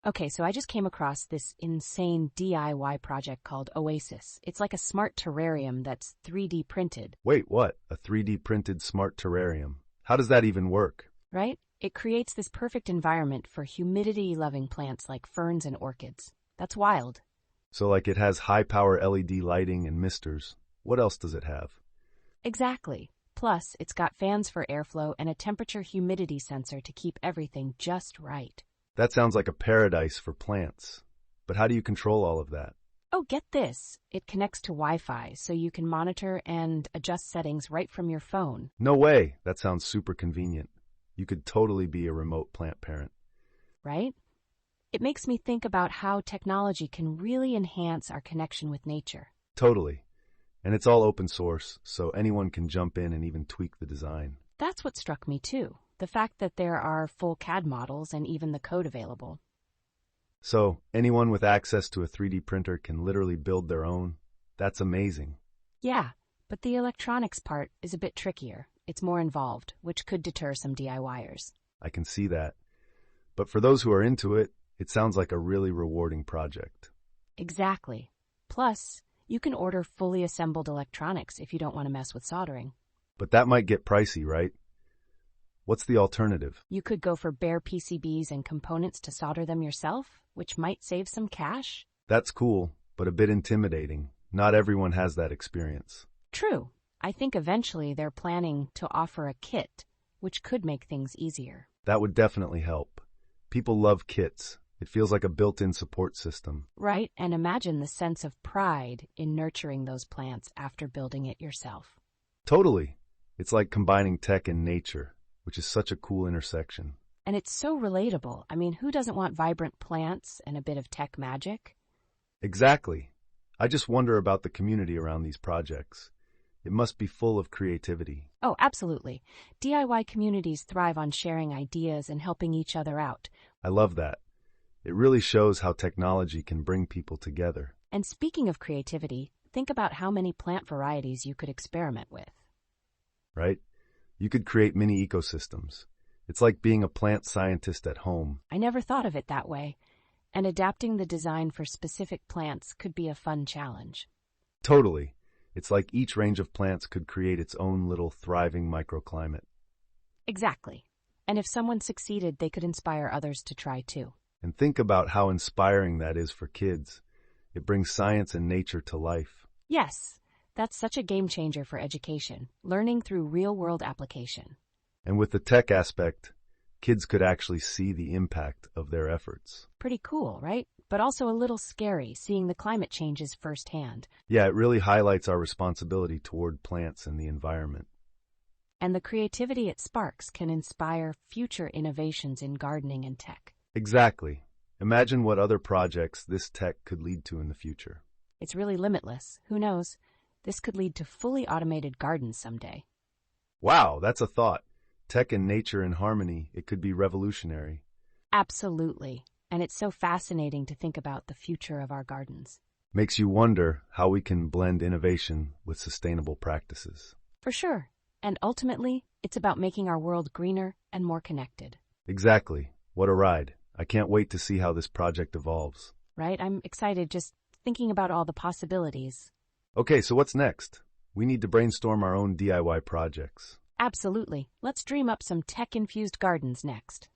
Okay, so I just came across this insane DIY project called Oasis. It's like a smart terrarium that's 3D printed, Wait, what? A 3D printed smart terrarium? How does that even work? right? It creates this perfect environment for humidity-loving plants like ferns and orchids. That's wild. So, like, it has high power LED lighting and misters. What else does it have? Exactly. Plus, it's got fans for airflow and a temperature-humidity sensor to keep everything just right. That sounds like a paradise for plants. But how do you control all of that? Oh, get this. It connects to Wi-Fi, so you can monitor and adjust settings right from your phone. No way! That sounds super convenient. You could totally be a remote plant parent. Right? It makes me think about how technology can really enhance our connection with nature. Totally. And it's all open source, so anyone can jump in and even tweak the design. That's what struck me too. The fact that there are full CAD models and even the code available. So, anyone with access to a 3D printer can literally build their own. That's amazing. Yeah, but the electronics part is a bit trickier. It's more involved, which could deter some DIYers. I can see that. But for those who are into it, it sounds like a really rewarding project. Exactly. Plus, you can order fully assembled electronics if you don't want to mess with soldering. But that might get pricey, right? What's the alternative? You could go for bare PCBs and components to solder them yourself, which might save some cash. That's cool, but a bit intimidating. Not everyone has that experience. True. I think eventually they're planning to offer a kit, which could make things easier. That would definitely help. People love kits. It feels like a built-in support system. Right, and imagine the sense of pride in nurturing those plants after building it yourself. Totally. It's like combining tech and nature, which is such a cool intersection. And it's so relatable. I mean, who doesn't want vibrant plants and a bit of tech magic? Exactly. I just wonder about the community around these projects. It must be full of creativity. Oh, absolutely. DIY communities thrive on sharing ideas and helping each other out. I love that. It really shows how technology can bring people together. And speaking of creativity, think about how many plant varieties you could experiment with. Right? You could create mini ecosystems. It's like being a plant scientist at home. I never thought of it that way. And adapting the design for specific plants could be a fun challenge. Totally. It's like each range of plants could create its own little thriving microclimate. Exactly. And if someone succeeded, they could inspire others to try too. And think about how inspiring that is for kids. It brings science and nature to life. Yes, that's such a game changer for education, learning through real-world application. And with the tech aspect, kids could actually see the impact of their efforts. Pretty cool, right? But also a little scary, seeing the climate changes firsthand. Yeah, it really highlights our responsibility toward plants and the environment. And the creativity it sparks can inspire future innovations in gardening and tech. Exactly. Imagine what other projects this tech could lead to in the future. It's really limitless. Who knows? This could lead to fully automated gardens someday. Wow, that's a thought. Tech and nature in harmony, it could be revolutionary. Absolutely. And it's so fascinating to think about the future of our gardens. Makes you wonder how we can blend innovation with sustainable practices. For sure. And ultimately, it's about making our world greener and more connected. Exactly. What a ride. I can't wait to see how this project evolves. Right? I'm excited just thinking about all the possibilities. Okay, so what's next? We need to brainstorm our own DIY projects. Absolutely. Let's dream up some tech-infused gardens next.